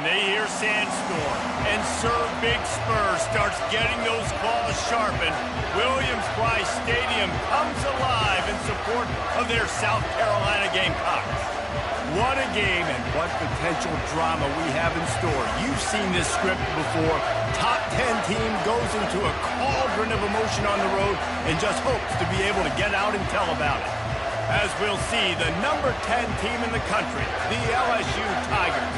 they hear Sandstorm, and Sir Big Spur starts getting those claws sharpened, Williams-Brice Stadium comes alive in support of their South Carolina Gamecocks. What a game and what potential drama we have in store. You've seen this script before. Top 10 team goes into a cauldron of emotion on the road and just hopes to be able to get out and tell about it. As we'll see, the number 10 team in the country, the LSU Tigers,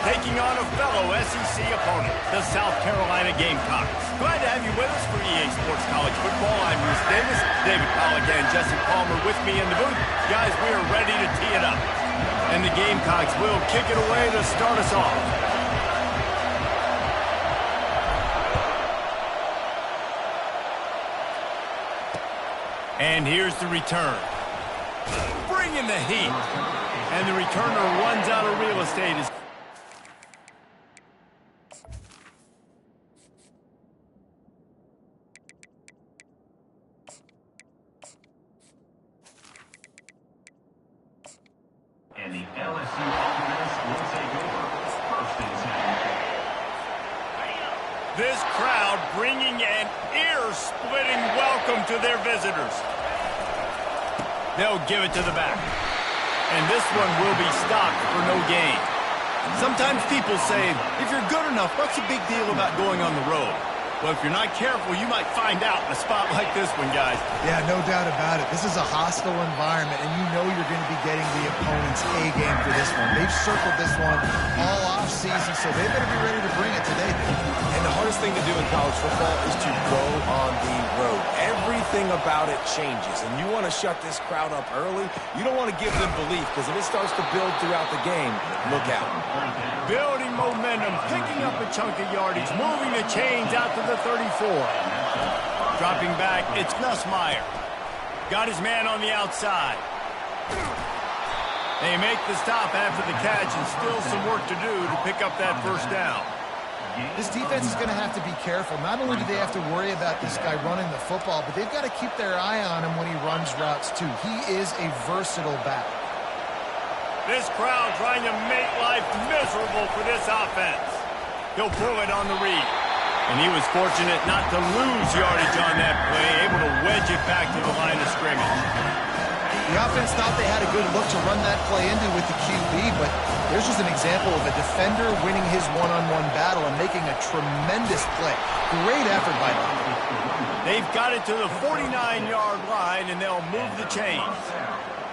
taking on a fellow SEC opponent, the South Carolina Gamecocks. Glad to have you with us for EA Sports College Football. I'm Bruce Davis, David Pollack and Jesse Palmer with me in the booth. Guys, we are ready to tee it up. And the Gamecocks will kick it away to start us off. And here's the return. Bringing the heat. And the returner runs out of real estate. And the LSU offense will take over first and 10. This crowd bringing an ear-splitting welcome to their visitors. They'll give it to the back. And this one will be stopped for no gain. Sometimes people say, if you're good enough, what's the big deal about going on the road? Well, if you're not careful, you might find out in a spot like this one, guys. Yeah, no doubt about it. This is a hostile environment, and you know you're going to be getting the opponent's A game for this one. They've circled this one all off-season, so they better be ready to bring it today. And the hardest thing to do in college football is to go on the road. Everything about it changes, and you want to shut this crowd up early. You don't want to give them belief, because if it starts to build throughout the game, look out. Building momentum, picking up a chunk of yardage, moving the chains out to the 34. Dropping back, it's Nussmeier. Got his man on the outside. They make the stop after the catch, and still some work to do to pick up that first down. This defense is going to have to be careful. Not only do they have to worry about this guy running the football, but they've got to keep their eye on him when he runs routes too. He is a versatile back. This crowd trying to make life miserable for this offense. He'll pull it on the read. And he was fortunate not to lose yardage on that play, able to wedge it back to the line of scrimmage. The offense thought they had a good look to run that play into with the QB, but there's just an example of a defender winning his one-on-one battle and making a tremendous play. Great effort by them. They've got it to the 49-yard line, and they'll move the chains.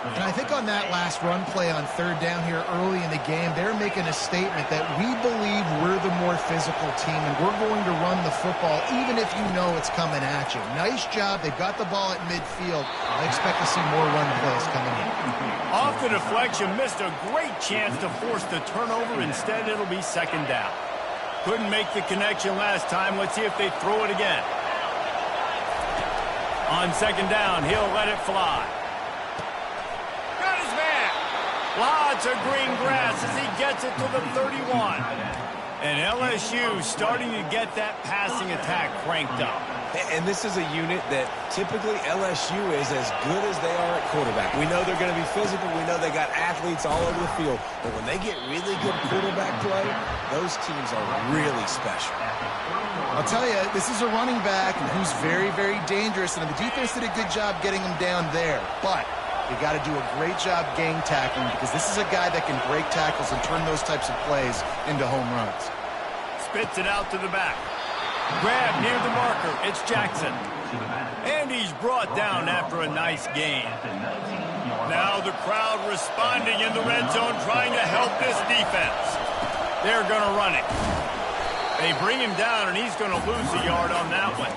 And I think on that last run play on third down here early in the game, they're making a statement that we believe we're the more physical team and we're going to run the football even if you know it's coming at you. Nice job. They've got the ball at midfield. I expect to see more run plays coming in. Off the deflection, missed a great chance to force the turnover. Instead, it'll be second down. Couldn't make the connection last time. Let's see if they throw it again. On second down, he'll let it fly. Lots of green grass as he gets it to the 31. And LSU starting to get that passing attack cranked up. And this is a unit that typically LSU is as good as they are at quarterback. We know they're going to be physical. We know they got athletes all over the field. But when they get really good quarterback play, those teams are really special. I'll tell you, this is a running back who's very, very dangerous. And the defense did a good job getting him down there. But you got to do a great job gang tackling because this is a guy that can break tackles and turn those types of plays into home runs. Spits it out to the back. Grab near the marker. It's Jackson. And he's brought down after a nice gain. Now the crowd responding in the red zone trying to help this defense. They're going to run it. They bring him down, and he's going to lose a yard on that one.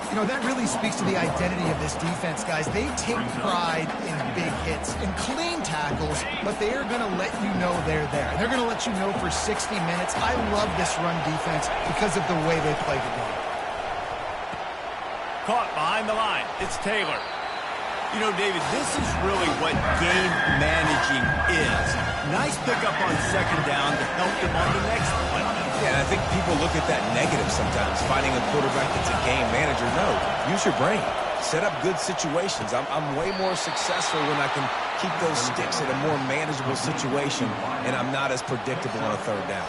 You know, that really speaks to the identity of this defense, guys. They take pride in big hits and clean tackles, but they are going to let you know they're there. They're going to let you know for 60 minutes. I love this run defense because of the way they play the game. Caught behind the line. It's Taylor. You know, David, this is really what game managing is. Nice pickup on second down to help them on the next play. Yeah, and I think people look at that negative sometimes, finding a quarterback that's a game manager. No, use your brain. Set up good situations. I'm way more successful when I can keep those sticks in a more manageable situation, and I'm not as predictable on a third down.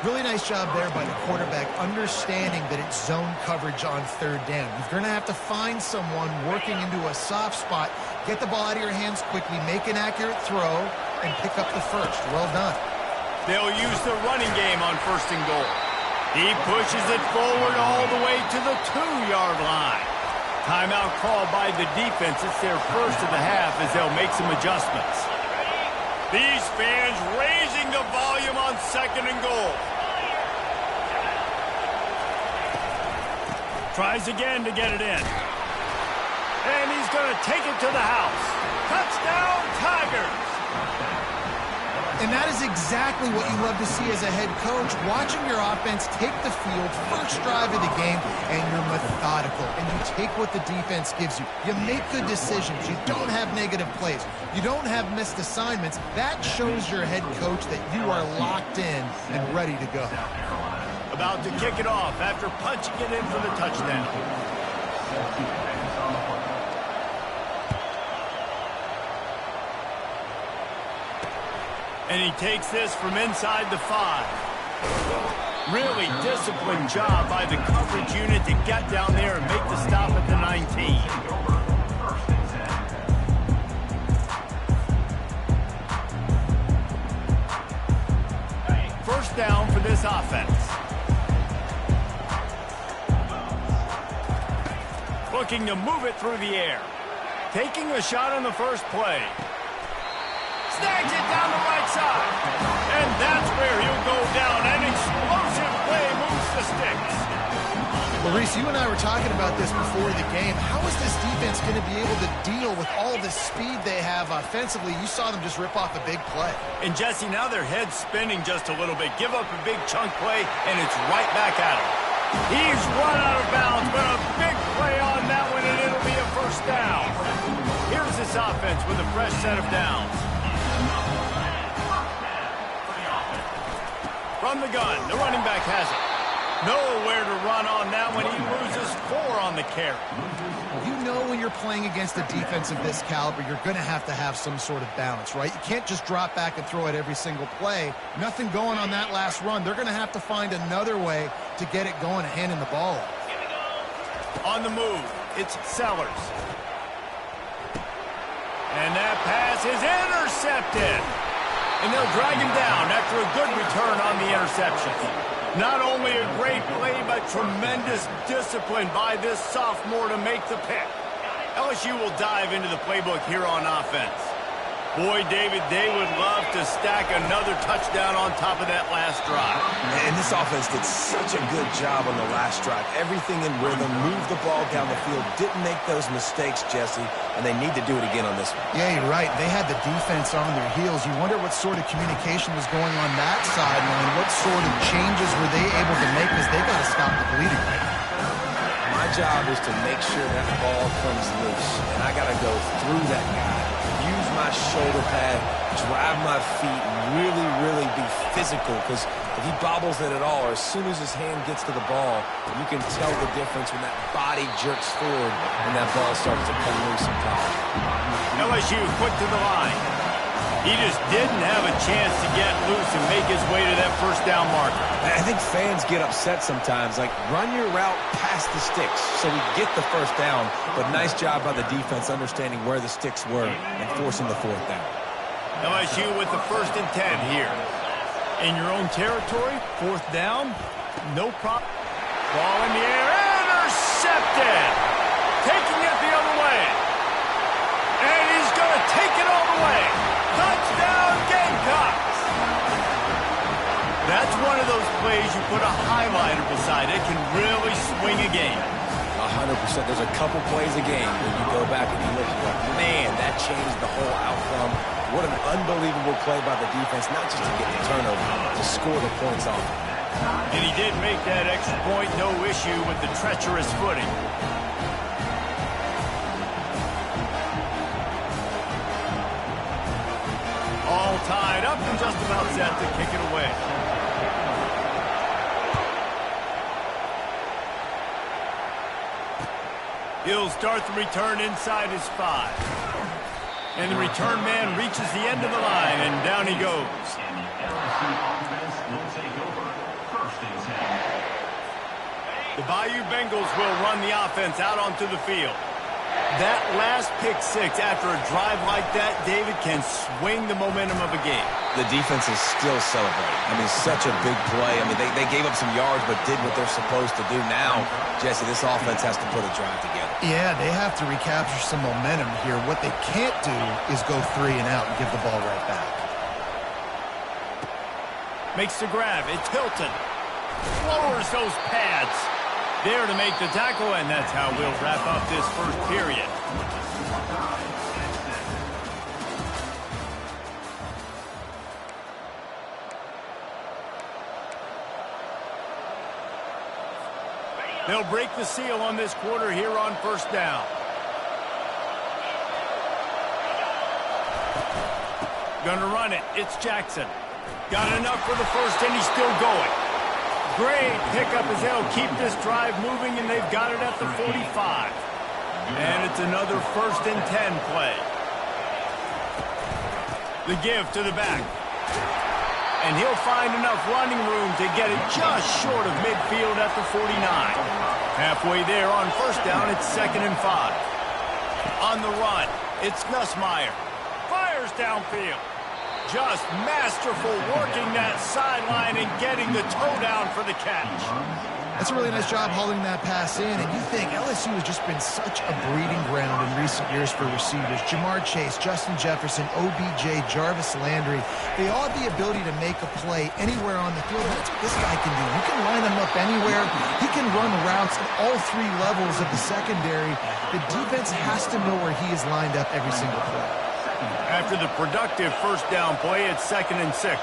Really nice job there by the quarterback, understanding that it's zone coverage on third down. You're going to have to find someone working into a soft spot, get the ball out of your hands quickly, make an accurate throw, and pick up the first. Well done. They'll use the running game on first and goal. He pushes it forward all the way to the 2-yard line. Timeout called by the defense. It's their first of the half as they'll make some adjustments. These fans raising the volume on second and goal. Tries again to get it in. And he's going to take it to the house. Touchdown, Tigers! And that is exactly what you love to see as a head coach, watching your offense take the field, first drive of the game, and you're methodical, and you take what the defense gives you. You make good decisions. You don't have negative plays. You don't have missed assignments. That shows your head coach that you are locked in and ready to go. About to kick it off after punching it in for the touchdown. And he takes this from inside the 5. Really disciplined job by the coverage unit to get down there and make the stop at the 19. First down for this offense. Looking to move it through the air. Taking a shot on the first play. Snags it down the right side. And that's where he'll go down. An explosive play moves the sticks. Well, Reese, you and I were talking about this before the game. How is this defense going to be able to deal with all the speed they have offensively? You saw them just rip off a big play. And, Jesse, now their head's spinning just a little bit. Give up a big chunk play, and it's right back at him. He's run out of bounds, but a big play on that one, and it'll be a first down. Here's this offense with a fresh set of downs. From the gun, the running back has it. Nowhere to run on that one. He loses 4 on the carry. You know when you're playing against a defense of this caliber, you're going to have some sort of balance, right? You can't just drop back and throw it every single play. Nothing going on that last run. They're going to have to find another way to get it going and handing the ball off. On the move, it's Sellers. And that pass is intercepted. And they'll drag him down after a good return on the interception. Not only a great play, but tremendous discipline by this sophomore to make the pick. LSU will dive into the playbook here on offense. Boy, David, they would love to stack another touchdown on top of that last drive. And this offense did such a good job on the last drive. Everything in rhythm, moved the ball down the field, didn't make those mistakes, Jesse, and they need to do it again on this one. Yeah, you're right. They had the defense on their heels. You wonder what sort of communication was going on that sideline. What sort of changes were they able to make because they got to stop the bleeding right now. My job is to make sure that ball comes loose, and I got to go through that guy, use my shoulder pad, drive my feet, really, really be physical, because if he bobbles it at all, or as soon as his hand gets to the ball, you can tell the difference when that body jerks forward and that ball starts to come loose and pop. LSU quick to the line. He just didn't have a chance to get loose and make his way to that first down marker. I think fans get upset sometimes, like run your route past the sticks so we get the first down, but nice job by the defense understanding where the sticks were and forcing the 4th down. LSU with the 1st and 10 here. In your own territory, 4th down, no problem. Ball in the air, intercepted! Taking it the other way. And he's going to take it all the way. Touchdown, Gamecocks! That's one of those plays you put a highlighter beside it, can really swing a game. 100%. There's a couple plays a game when you go back and you look and like, man, that changed the whole outcome. What an unbelievable play by the defense, not just to get the turnover, to score the points off. And he did make that extra point, no issue with the treacherous footing. All tied up and just about set to kick it away. He'll start the return inside his 5. And the return man reaches the end of the line, and down he goes. And the LSU offense will take over The Bayou Bengals will run the offense out onto the field. That last pick six after a drive like that, David, can swing the momentum of a game. The defense is still celebrating. I mean, such a big play. I mean, they gave up some yards but did what they're supposed to do. Now, Jesse, this offense has to put a drive together. Yeah, they have to recapture some momentum here. What they can't do is go 3 and out and give the ball right back. Makes the grab. It's Hilton. Lowers those pads. There to make the tackle, and that's how we'll wrap up this first period. They'll break the seal on this quarter here on first down. Gonna run it. It's Jackson. Got enough for the first, and he's still going. Great pickup as they'll keep this drive moving, and they've got it at the 45. And it's another 1st and 10 play. The give to the back. And he'll find enough running room to get it just short of midfield at the 49. Halfway there on first down, it's 2nd and 5. On the run, it's Nussmeier. Fires downfield. Just masterful working that sideline and getting the toe down for the catch. That's a really nice job holding that pass in, and you think LSU has just been such a breeding ground in recent years for receivers. Jamar Chase, Justin Jefferson, OBJ, Jarvis Landry, they all have the ability to make a play anywhere on the field. That's what this guy can do. You can line him up anywhere. He can run routes at all 3 levels of the secondary. The defense has to know where he is lined up every single play. After the productive first down play, it's 2nd and 6.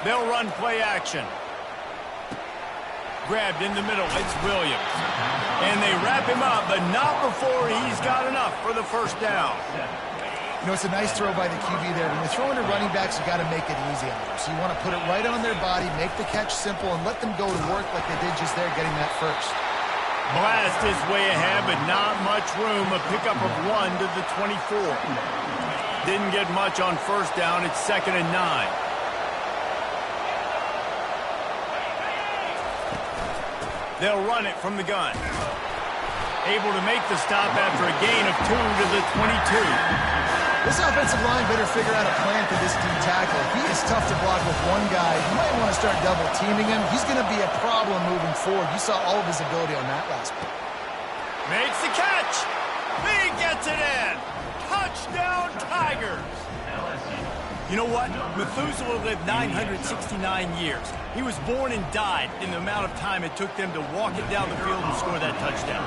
They'll run play action. Grabbed in the middle, it's Williams. And they wrap him up, but not before he's got enough for the first down. You know, it's a nice throw by the QB there. When you're throwing to running backs, you got to make it easy on them. So you want to put it right on their body, make the catch simple, and let them go to work like they did just there, getting that first. Blast is way ahead, but not much room. A pickup of 1 to the 24. Didn't get much on first down. It's 2nd and 9. They'll run it from the gun. Able to make the stop after a gain of 2 to the 22. This offensive line better figure out a plan for this D tackle. He is tough to block with one guy. You might want to start double teaming him. He's going to be a problem moving forward. You saw all of his ability on that last play. Makes the catch. He gets it in. Touchdown, Tigers. You know what? Methuselah lived 969 years. He was born and died in the amount of time it took them to walk it down the field and score that touchdown.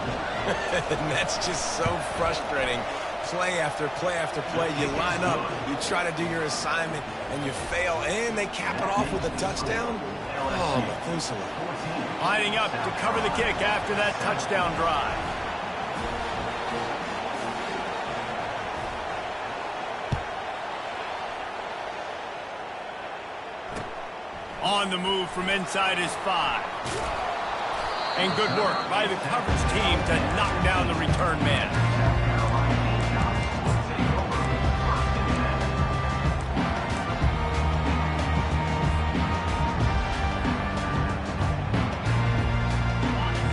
And that's just so frustrating. Play after play after play, you line up, you try to do your assignment, and you fail, and they cap it off with a touchdown? Oh, Methuselah. Lining up to cover the kick after that touchdown drive. On the move from inside his 5. And good work by the coverage team to knock down the return man.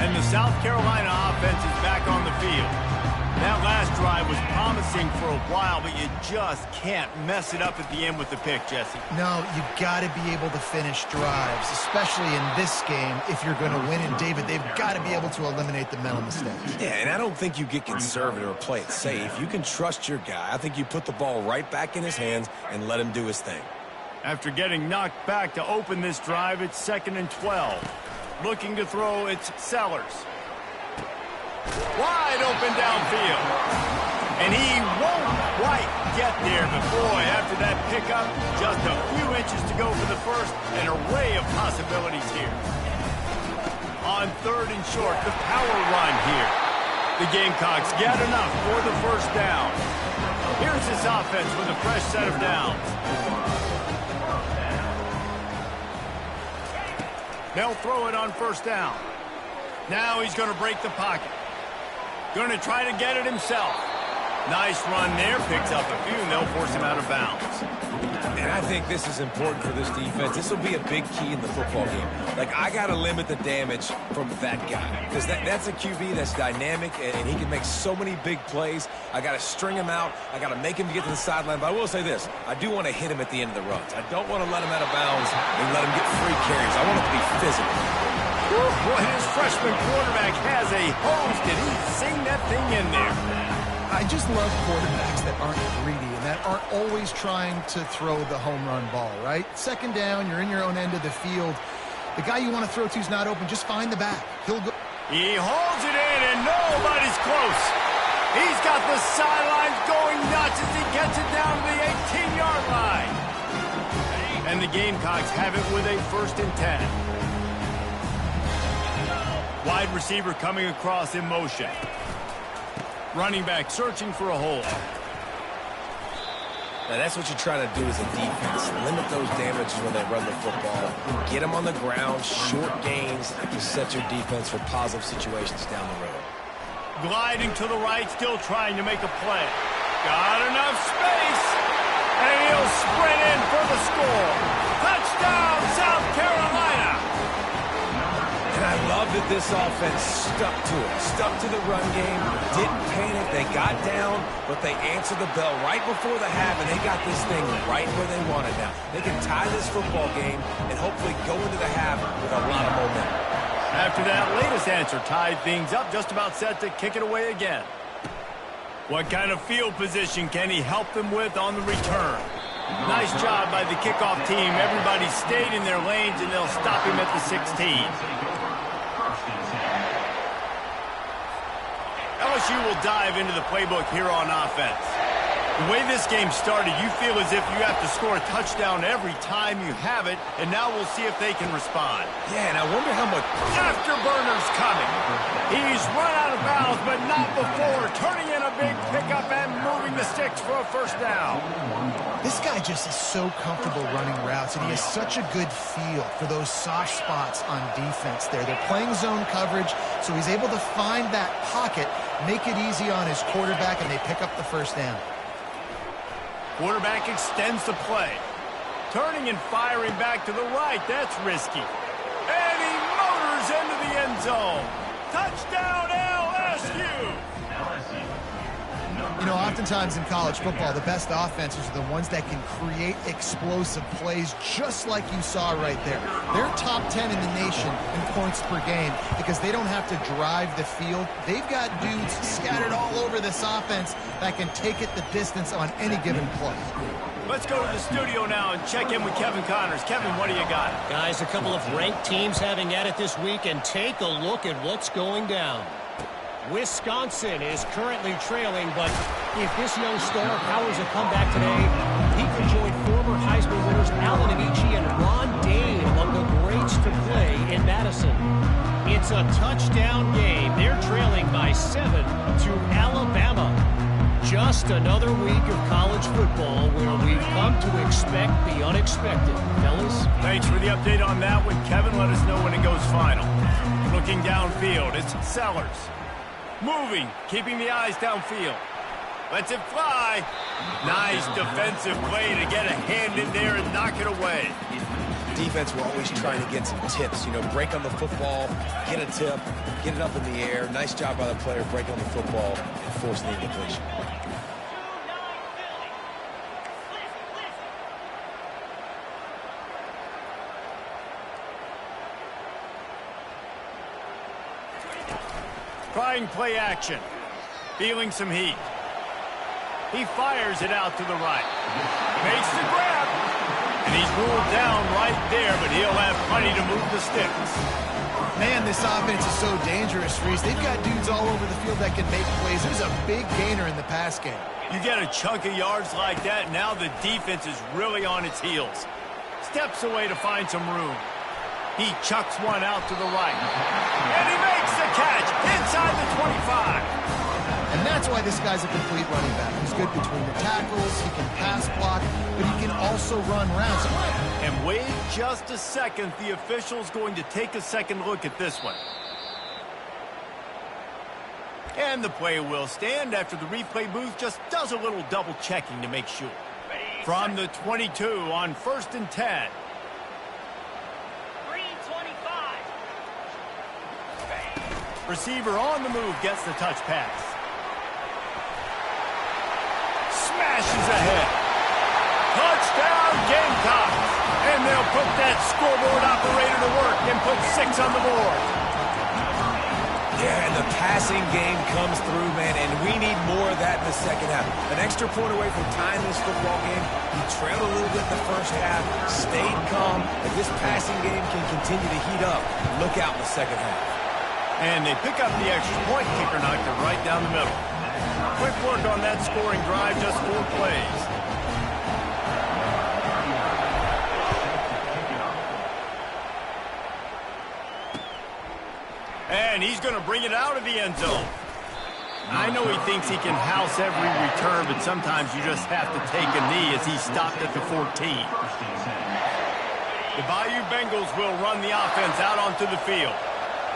And the South Carolina offense is back on the field. That last drive was promising for a while, but you just can't mess it up at the end with the pick, Jesse. No, you got to be able to finish drives, especially in this game if you're going to win. And, David, they've got to be able to eliminate the mental mistakes. Yeah, and I don't think you get conservative or play it safe. You can trust your guy. I think you put the ball right back in his hands and let him do his thing. After getting knocked back to open this drive, it's 2nd and 12. Looking to throw, it's Sellers. Wide open downfield. And he won't quite get there, but boy, after that pickup, just a few inches to go for the first, an array of possibilities here. On 3rd and short, the power run here. The Gamecocks get enough for the first down. Here's this offense with a fresh set of downs. They'll throw it on first down. Now he's going to break the pocket. Going to try to get it himself. Nice run there, picks up a few, and they'll force him out of bounds. And I think this is important for this defense. This will be a big key in the football game. Like, I got to limit the damage from that guy. Because that's a QB that's dynamic, and he can make so many big plays. I got to string him out. I got to make him get to the sideline. But I will say this. I do want to hit him at the end of the runs. I don't want to let him out of bounds and let him get free carries. I want him to be physical. Boy, his freshman quarterback has a hose. Did he sing that thing in there? I just love quarterbacks that aren't greedy and that aren't always trying to throw the home run ball, right? Second down, you're in your own end of the field. The guy you want to throw to is not open. Just find the back. He'll go. He holds it in, and nobody's close. He's got the sidelines going nuts as he gets it down to the 18-yard line. And the Gamecocks have it with a 1st and 10. Wide receiver coming across in motion. Running back searching for a hole. Now, that's what you're trying to do as a defense. Limit those damages when they run the football. Get them on the ground, short gains to set your defense for positive situations down the road. Gliding to the right, still trying to make a play. Got enough space. And he'll sprint in for the score. Touchdown, South Carolina. And I love that this offense stuck to it. Stuck to the run game. Didn't panic. They got down, but they answered the bell right before the half, and they got this thing right where they want it now. They can tie this football game and hopefully go into the half with a lot of momentum. After that latest answer, tied things up, just about set to kick it away again. What kind of field position can he help them with on the return? Nice job by the kickoff team. Everybody stayed in their lanes, and they'll stop him at the 16. LSU will dive into the playbook here on offense. The way this game started, you feel as if you have to score a touchdown every time you have it, and now we'll see if they can respond. Yeah, and I wonder how much... Afterburner's coming. He's run out of bounds, but not before. Turning in a big pickup and moving the sticks for a 1st down. This guy just is so comfortable running routes, and he has such a good feel for those soft spots on defense there. They're playing zone coverage, so he's able to find that pocket, make it easy on his quarterback, and they pick up the 1st down. Quarterback extends the play. Turning and firing back to the right. That's risky. And he motors into the end zone. Touchdown, LSU! You know, oftentimes in college football, the best offenses are the ones that can create explosive plays just like you saw right there. They're top 10 in the nation in points per game because they don't have to drive the field. They've got dudes scattered all over this offense that can take it the distance on any given play. Let's go to the studio now and check in with Kevin Connors. Kevin, what do you got? Guys, a couple of ranked teams having at it this week, and take a look at what's going down. Wisconsin is currently trailing, but if this young star powers a comeback today, he could join former Heisman winners Allen Amici and Ron Dane among the greats to play in Madison. It's a touchdown game. They're trailing by 7 to Alabama. Just another week of college football where we've come to expect the unexpected. Fellas? Thanks for the update on that one, Kevin. Let us know when it goes final. Looking downfield, it's Sellers. Moving, keeping the eyes downfield. Lets it fly. Nice defensive play to get a hand in there and knock it away. Defense, we're always trying to get some tips. You know, break on the football, get a tip, get it up in the air. Nice job by the player breaking on the football and forcing the incompletion. Trying play action. Feeling some heat. He fires it out to the right. Makes the grab. And he's ruled down right there, but he'll have plenty to move the sticks. Man, this offense is so dangerous, Reese. They've got dudes all over the field that can make plays. There's a big gainer in the pass game. You get a chunk of yards like that, now the defense is really on its heels. Steps away to find some room. He chucks one out to the right. And he makes the catch inside the 25. And that's why this guy's a complete running back. He's good between the tackles, he can pass block, but he can also run routes. And wait just a second. The official's going to take a second look at this one. And the play will stand after the replay booth just does a little double checking to make sure. From the 22 on 1st and 10. 325. Receiver on the move gets the touch pass. Smashes ahead. Touchdown Gamecocks. And they'll put that scoreboard operator to work and put 6 on the board. Yeah, and the passing game comes through, man, and we need more of that in the second half. An extra point away from tying this football game. He trailed a little bit in the first half, stayed calm. If this passing game can continue to heat up, look out in the second half. And they pick up the extra point. Kicker knocked it right down the middle. Quick work on that scoring drive, just 4 plays. And he's going to bring it out of the end zone. I know he thinks he can house every return, but sometimes you just have to take a knee as he stopped at the 14. The Bayou Bengals will run the offense out onto the field.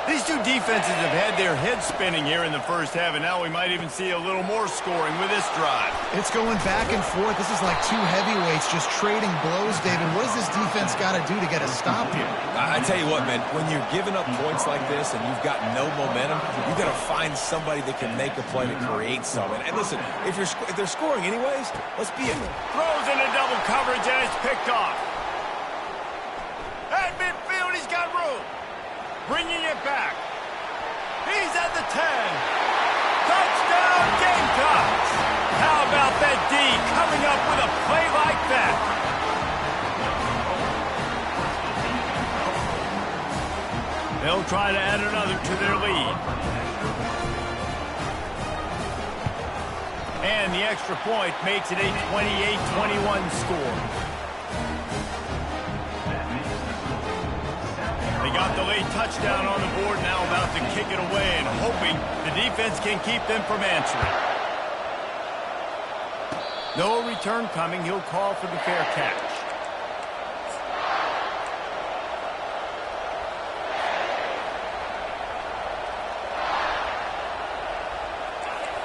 These two defenses have had their heads spinning here in the first half, and now we might even see a little more scoring with this drive. It's going back and forth. This is like two heavyweights just trading blows, David. What does this defense got to do to get a stop here? I tell you what, man, when you're giving up points like this and you've got no momentum, you've got to find somebody that can make a play to create something. And listen, if they're scoring anyways, let's be in there. Throws into double coverage, and it's picked off. At midfield, he's got room. Bringing it back. He's at the 10. Touchdown, Gamecocks. How about that D coming up with a play like that? They'll try to add another to their lead. And the extra point makes it a 28-21 score. They got the late touchdown on the board, now about to kick it away and hoping the defense can keep them from answering. No return coming. He'll call for the fair catch.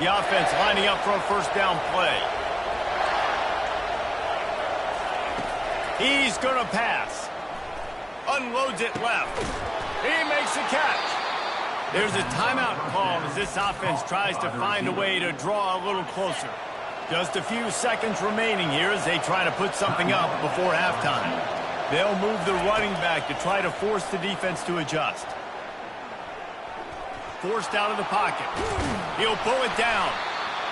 The offense lining up for a first down play. He's going to pass. Unloads it left. He makes a catch. There's a timeout called as this offense tries to find a way to draw a little closer. Just a few seconds remaining here as they try to put something up before halftime. They'll move the running back to try to force the defense to adjust. Forced out of the pocket. He'll pull it down.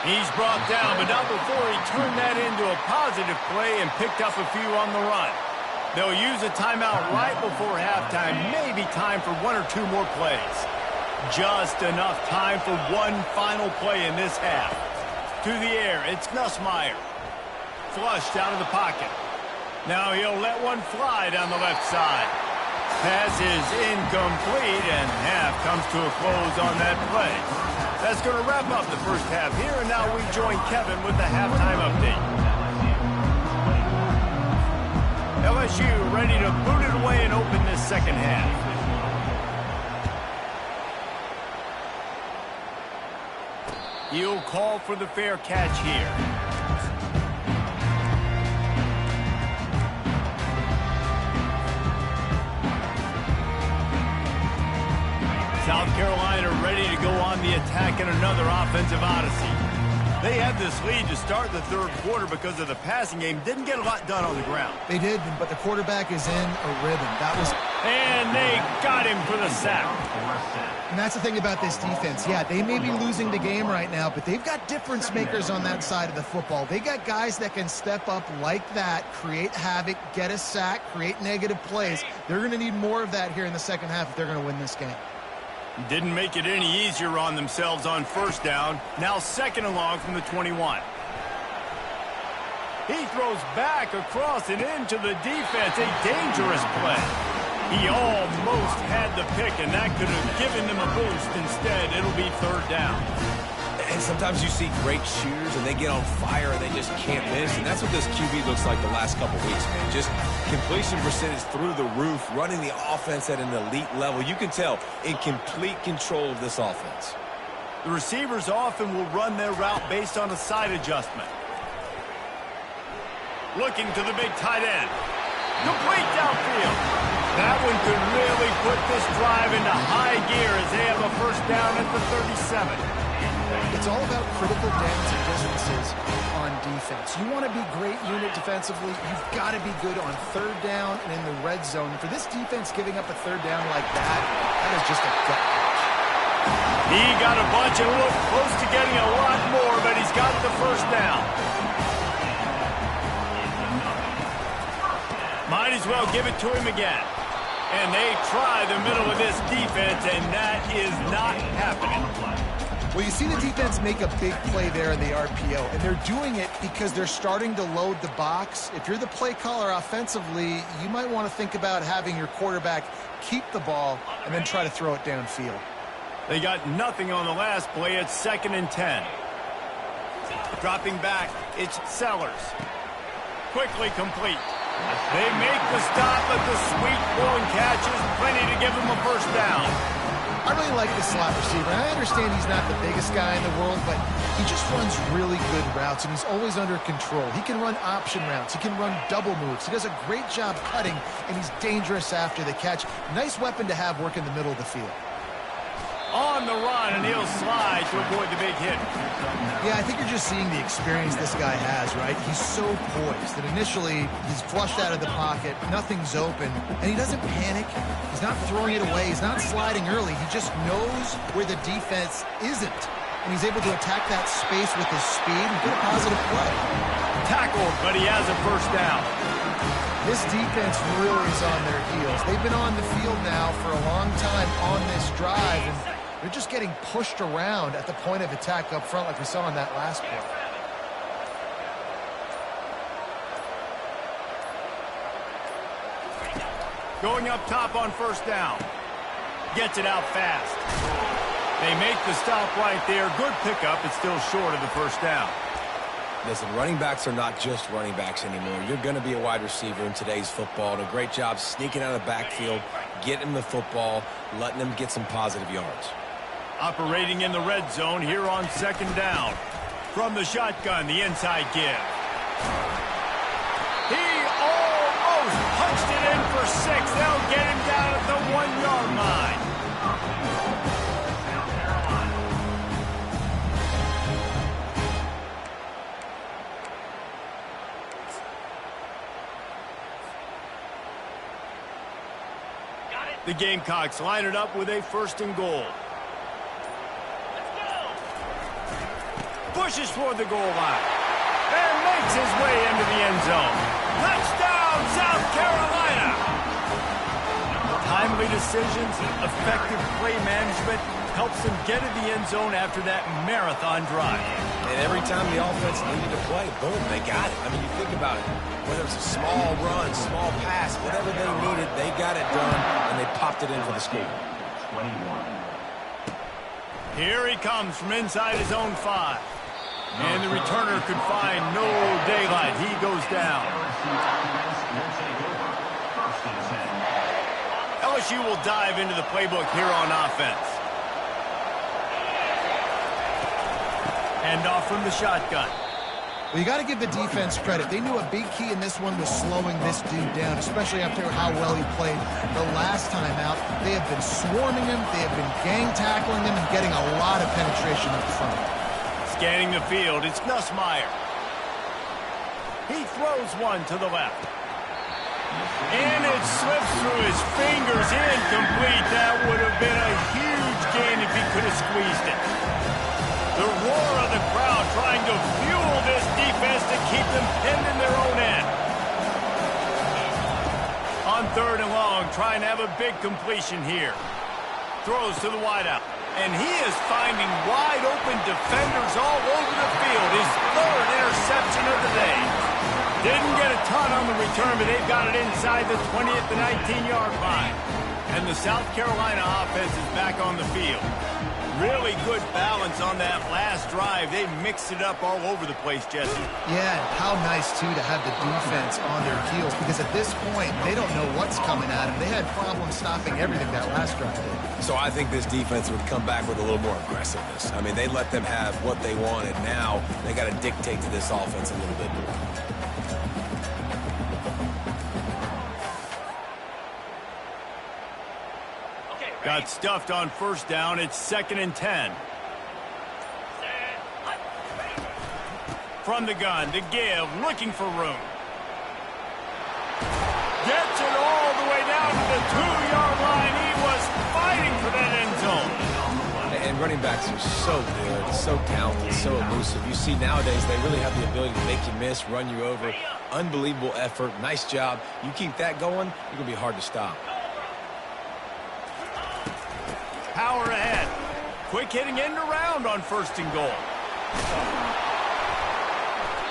He's brought down, but not before he turned that into a positive play and picked up a few on the run. They'll use a timeout right before halftime. Maybe time for 1 or 2 more plays. Just enough time for one final play in this half. To the air, it's Nussmeier. Flushed out of the pocket. Now he'll let one fly down the left side. Pass is incomplete, and half comes to a close on that play. That's going to wrap up the first half here, and now we join Kevin with the halftime update. LSU ready to boot it away and open this second half. He'll call for the fair catch here. South Carolina ready to go on the attack in another offensive odyssey. They had this lead to start the third quarter because of the passing game. Didn't get a lot done on the ground. They did, but the quarterback is in a rhythm. And they got him for the sack. And that's the thing about this defense. Yeah, they may be losing the game right now, but they've got difference makers on that side of the football. They got guys that can step up like that, create havoc, get a sack, create negative plays. They're going to need more of that here in the second half if they're going to win this game. Didn't make it any easier on themselves on first down. Now second and long from the 21. He throws back across and into the defense. A dangerous play. He almost had the pick, and that could have given them a boost. Instead, it'll be third down. And sometimes you see great shooters, and they get on fire, and they just can't miss. And that's what this QB looks like the last couple weeks, man. Just completion percentage through the roof, running the offense at an elite level. You can tell in complete control of this offense. The receivers often will run their route based on a side adjustment. Looking to the big tight end. Complete downfield. That one could really put this drive into high gear as they have a first down at the 37. It's all about critical downs and distances on defense. You want to be great unit defensively, you've got to be good on third down and in the red zone. And for this defense giving up a third down like that, that is just a gut punch. He got a bunch and looked close to getting a lot more, but he's got the first down. Might as well give it to him again. And they try the middle of this defense, and that is not happening. Well, you see the defense make a big play there in the RPO, and they're doing it because they're starting to load the box. If you're the play caller offensively, you might want to think about having your quarterback keep the ball and then try to throw it downfield. They got nothing on the last play. It's 2nd and 10. Dropping back, it's Sellers. Quickly complete. They make the stop, but the sweet throwing catch is plenty to give them a first down. I really like this slot receiver. I understand he's not the biggest guy in the world, but he just runs really good routes, and he's always under control. He can run option routes. He can run double moves. He does a great job cutting, and he's dangerous after the catch. Nice weapon to have work in the middle of the field. On the run, and he'll slide to avoid the big hit. Yeah, I think you're just seeing the experience this guy has, right? He's so poised that initially he's flushed out of the pocket, nothing's open, and he doesn't panic. He's not throwing it away. He's not sliding early. He just knows where the defense isn't, and he's able to attack that space with his speed and get a positive play. Tackled, but he has a first down. This defense really is on their heels. They've been on the field now for a long time on this drive, and they're just getting pushed around at the point of attack up front like we saw in that last play. Going up top on first down. Gets it out fast. They make the stop right there. Good pickup. It's still short of the first down. Listen, running backs are not just running backs anymore. You're going to be a wide receiver in today's football. And a great job sneaking out of the backfield, getting the football, letting them get some positive yards. Operating in the red zone here on 2nd down. From the shotgun, the inside give. He almost punched it in for 6. They'll get him down at the 1-yard line. The Gamecocks line it up with a 1st and goal. Pushes toward the goal line and makes his way into the end zone. Touchdown, South Carolina! Timely decisions, effective play management helps them get to the end zone after that marathon drive. And every time the offense needed to play, boom, they got it. I mean, you think about it. Whether it's a small run, small pass, whatever they needed, they got it done, and they popped it in for the score. 21. Here he comes from inside his own 5. And the returner could find no daylight. He goes down. LSU will dive into the playbook here on offense. Hand off from the shotgun. Well, you got to give the defense credit. They knew a big key in this one was slowing this dude down, especially after how well he played the last time out. They have been swarming him. They have been gang tackling him and getting a lot of penetration up front. Scanning the field, it's Nussmeier. He throws one to the left. And it slips through his fingers, incomplete. That would have been a huge gain if he could have squeezed it. The roar of the crowd trying to fuel this defense to keep them pinned in their own end. On 3rd and long, trying to have a big completion here. Throws to the wideout. And he is finding wide-open defenders all over the field. His 3rd interception of the day. Didn't get a ton on the return, but they've got it inside the 20 at the 19-yard line. And the South Carolina offense is back on the field. Really good balance on that last drive. They mixed it up all over the place, Jesse. Yeah, and how nice, too, to have the defense on their heels, because at this point, they don't know what's coming at them. They had problems stopping everything that last drive did. So I think this defense would come back with a little more aggressiveness. I mean, they let them have what they wanted. Now they got to dictate to this offense a little bit more. Got stuffed on first down. It's 2nd and 10. From the gun to give, looking for room. Gets it all the way down to the 2-yard line. He was fighting for that end zone. And running backs are so good, so talented, so elusive. You see nowadays they really have the ability to make you miss, run you over. Unbelievable effort. Nice job. You keep that going, you're going to be hard to stop. Power ahead. Quick hitting end around on 1st and goal.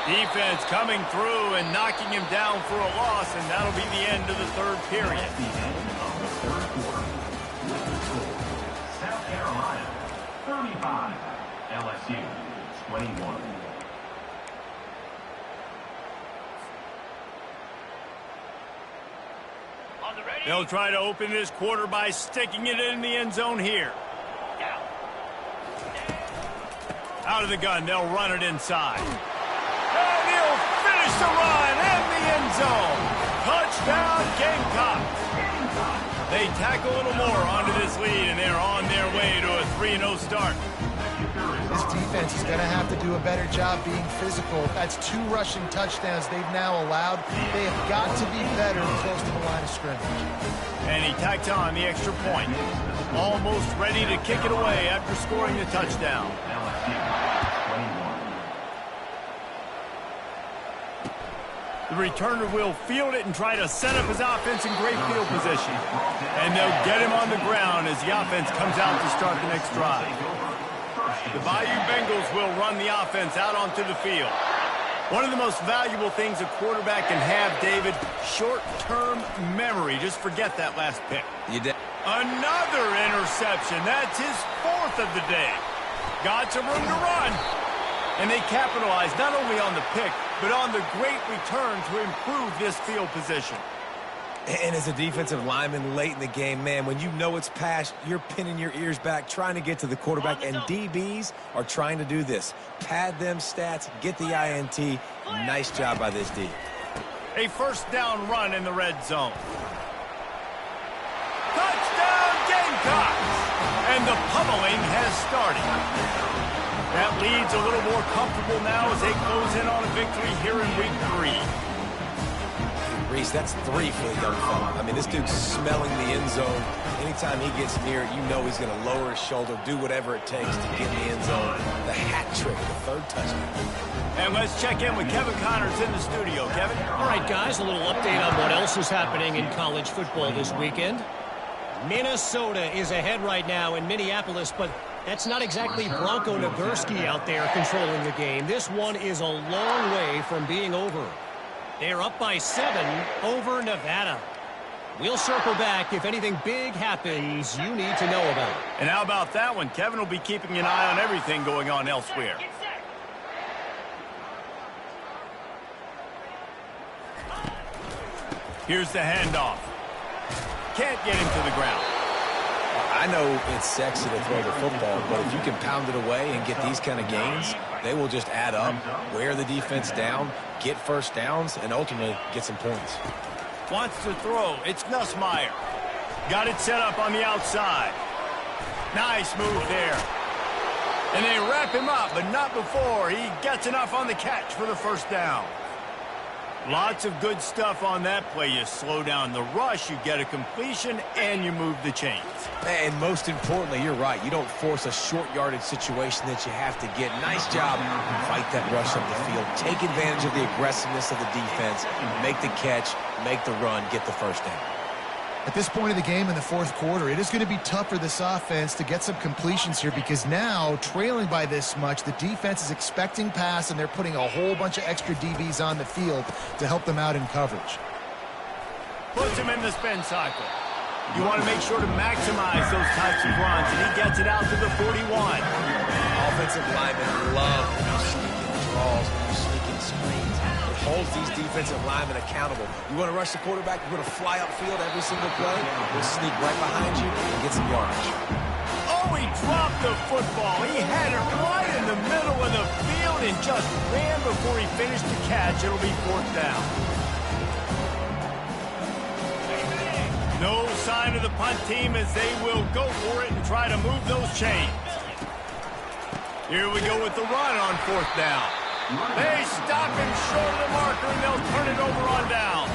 Defense coming through and knocking him down for a loss, and that'll be the end of the 3rd period. At the end of the 3rd quarter, with the score, South Carolina 35, LSU 21. They'll try to open this quarter by sticking it in the end zone here. Out of the gun, they'll run it inside. And he'll finish the run in the end zone. Touchdown, Gamecocks. They tack a little more onto this lead, and they're on their way to a 3-0 start. This defense is going to have to do a better job being physical. That's 2 rushing touchdowns they've now allowed. They have got to be better close to the line of scrimmage. And he tacked on the extra point. Almost ready to kick it away after scoring the touchdown. The returner will field it and try to set up his offense in great field position. And they'll get him on the ground as the offense comes out to start the next drive. The Bayou Bengals will run the offense out onto the field. One of the most valuable things a quarterback can have, David, short-term memory. Just forget that last pick. You did. Another interception. That's his 4th of the day. Got some room to run. And they capitalized not only on the pick, but on the great return to improve this field position. And as a defensive lineman late in the game, man, when you know it's past, you're pinning your ears back, trying to get to the quarterback, and DBs are trying to do this. Pad them stats, get the INT. Nice job by this D. A 1st down run in the red zone. Touchdown, Gamecocks! And the pummeling has started. That lead's a little more comfortable now as they close in on a victory here in week 3. Reese, that's 3 for the young fella. I mean, this dude's smelling the end zone. Anytime he gets near it, you know he's going to lower his shoulder, do whatever it takes to get in the end zone. The hat trick, the 3rd touchdown. And let's check in with Kevin Connors in the studio. Kevin? All right, guys, a little update on what else is happening in college football this weekend. Minnesota is ahead right now in Minneapolis, but that's not exactly Bronco Nagurski out there controlling the game. This one is a long way from being over. They're up by 7 over Nevada. We'll circle back if anything big happens you need to know about. And how about that one? Kevin will be keeping an eye on everything going on elsewhere. Here's the handoff. Can't get him to the ground. I know it's sexy to throw the football, but if you can pound it away and get these kind of gains, they will just add up, wear the defense down, get 1st downs, and ultimately get some points. Wants to throw. It's Nussmeier. Got it set up on the outside. Nice move there. And they wrap him up, but not before he gets enough on the catch for the 1st down. Lots of good stuff on that play. You slow down the rush, you get a completion, and you move the chains. And most importantly, you're right. You don't force a short yardage situation that you have to get. Nice job. Fight that rush up the field. Take advantage of the aggressiveness of the defense. Make the catch, make the run, get the 1st down. At this point of the game in the 4th quarter, it is going to be tough for this offense to get some completions here because now, trailing by this much, the defense is expecting pass, and they're putting a whole bunch of extra DBs on the field to help them out in coverage. Puts him in the spin cycle. You want to make sure to maximize those types of runs, and he gets it out to the 41. Offensive linemen love when you sneak in draws, when you sneak in screens. It holds these defensive linemen accountable. You want to rush the quarterback, you want to fly upfield every single play, we'll sneak right behind you and get some yardage. Oh, he dropped the football. He had it right in the middle of the field and just ran before he finished the catch. It'll be 4th down. No sign of the punt team as they will go for it and try to move those chains. Here we go with the run on 4th down. They stop him short of the marker, and they'll turn it over on down.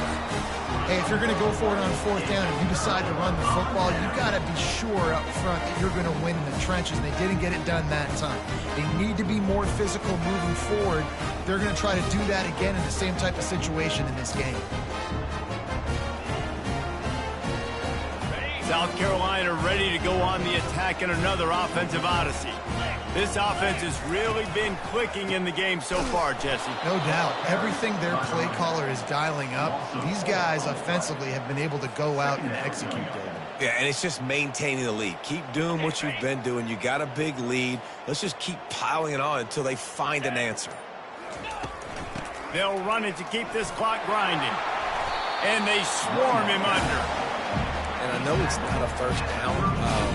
Hey, if you're going to go for it on 4th down, if you decide to run the football, you got to be sure up front that you're going to win in the trenches, and they didn't get it done that time. They need to be more physical moving forward. They're going to try to do that again in the same type of situation in this game. South Carolina ready to go on the attack in another offensive odyssey. This offense has really been clicking in the game so far, Jesse. No doubt. Everything their play caller is dialing up, these guys offensively have been able to go out and execute, David. Yeah, and it's just maintaining the lead. Keep doing what you've been doing. You got a big lead. Let's just keep piling it on until they find an answer. They'll run it to keep this clock grinding. And they swarm him under. And I know it's not a 1st down,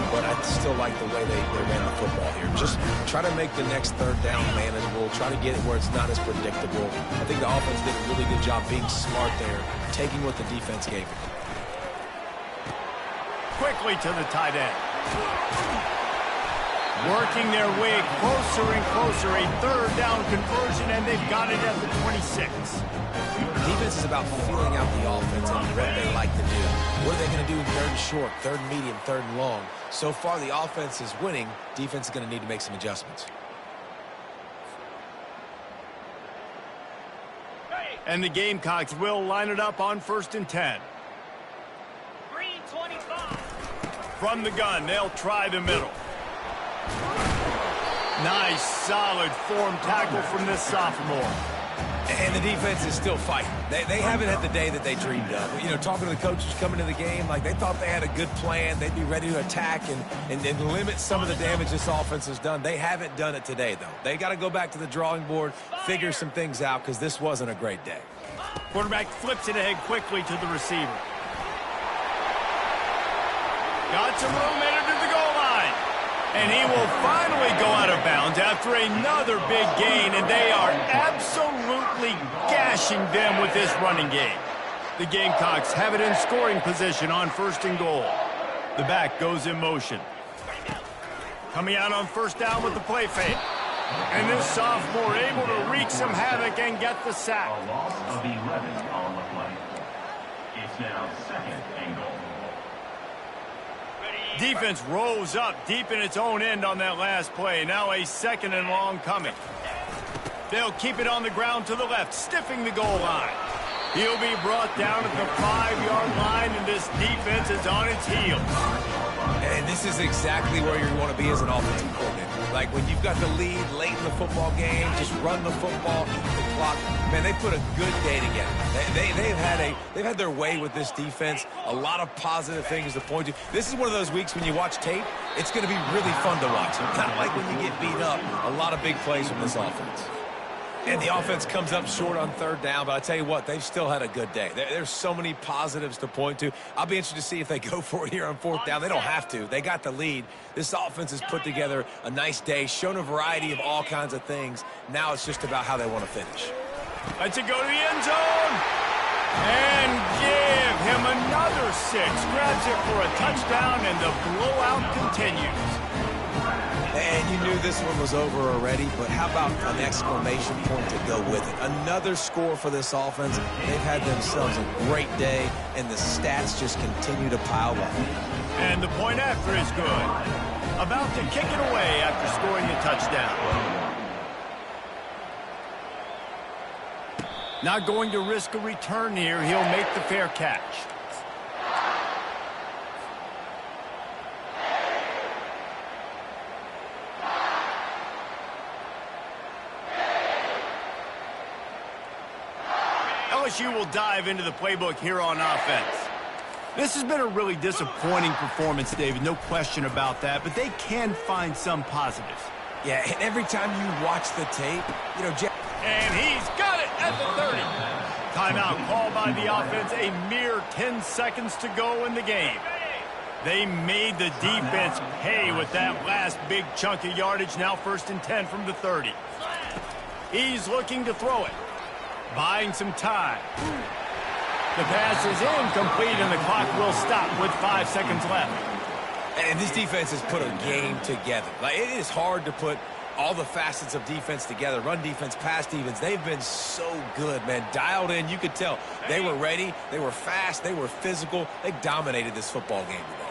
but I still like the way they ran the football here. Just try to make the next 3rd down manageable. Try to get it where it's not as predictable. I think the offense did a really good job being smart there, taking what the defense gave them. Quickly to the tight end. Working their way closer and closer. A 3rd down conversion, and they've got it at the 26. Defense is about feeling out the offense and what they like to do. What are they going to do in 3rd and short, 3rd and medium, 3rd and long? So far, the offense is winning. Defense is going to need to make some adjustments. And the Gamecocks will line it up on 1st and 10. 3:25. From the gun, they'll try the middle. Nice, solid form tackle from this sophomore. And the defense is still fighting. They haven't had the day that they dreamed of. You know, talking to the coaches coming to the game, like they thought they had a good plan. They'd be ready to attack and limit some of the damage this offense has done. They haven't done it today, though. They got to go back to the drawing board, figure some things out, because this wasn't a great day. Quarterback flips it ahead quickly to the receiver. Got some room headed to the goal line. And he will finally go out of bounds after another big gain, and they are absolutely gashing them with this running game. The Gamecocks have it in scoring position on 1st and goal. The back goes in motion. Coming out on 1st down with the play fake. And this sophomore able to wreak some havoc and get the sack. A loss of 11 on the play. It's now 2nd and goal. Defense rolls up deep in its own end on that last play. Now a 2nd and long coming. They'll keep it on the ground to the left, stiffing the goal line. He'll be brought down at the 5-yard line, and this defense is on its heels. And this is exactly where you want to be as an offensive coordinator. Like when you've got the lead late in the football game, just run the football, eat the clock. Man, they put a good day together. They've had their way with this defense. A lot of positive things to point to. This is one of those weeks when you watch tape, it's going to be really fun to watch. Not like when you get beat up. A lot of big plays from this offense. And the offense comes up short on 3rd down, but I tell you what, they've still had a good day. There's so many positives to point to. I'll be interested to see if they go for it here on 4th down. They don't have to. They got the lead. This offense has put together a nice day, shown a variety of all kinds of things. Now it's just about how they want to finish. Let's it go to the end zone. And give him another 6. Grabs it for a touchdown, and the blowout continues. And you knew this one was over already, but how about an exclamation point to go with it? Another score for this offense. They've had themselves a great day, and the stats just continue to pile up. And the point after is good. About to kick it away after scoring a touchdown. Not going to risk a return here. He'll make the fair catch. LSU will dive into the playbook here on offense. This has been a really disappointing performance, David, no question about that, but they can find some positives. Yeah, and every time you watch the tape, you know, and he's got it at the 30. Timeout called by the offense, a mere 10 seconds to go in the game. They made the defense pay with that last big chunk of yardage, now 1st and 10 from the 30. He's looking to throw it, buying some time. The pass is incomplete, and the clock will stop with 5 seconds left. And this defense has put a game together. Like, it is hard to put all the facets of defense together. Run defense, pass defense. They've been so good, man. Dialed in. You could tell they were ready. They were fast. They were physical. They dominated this football game today.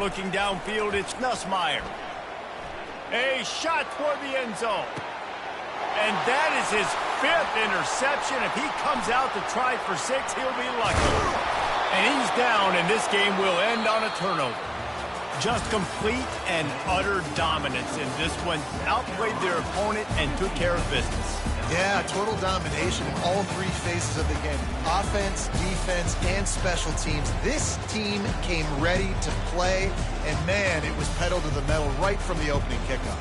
Looking downfield, it's Nussmeier. A shot toward the end zone. And that is his 5th interception. If he comes out to try for 6, he'll be lucky. And he's down, and this game will end on a turnover. Just complete and utter dominance in this one. Outplayed their opponent and took care of business. Yeah, total domination in all 3 phases of the game. Offense, defense, and special teams. This team came ready to play, and man, it was pedal to the metal right from the opening kickoff.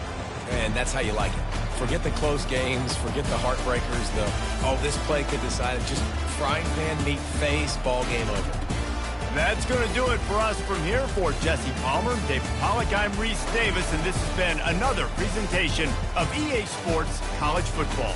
And that's how you like it. Forget the close games, forget the heartbreakers, this play could decide it. Just frying pan meet face, ball game over. That's going to do it for us from here. For Jesse Palmer, David Pollack, I'm Reese Davis, and this has been another presentation of EA Sports College Football.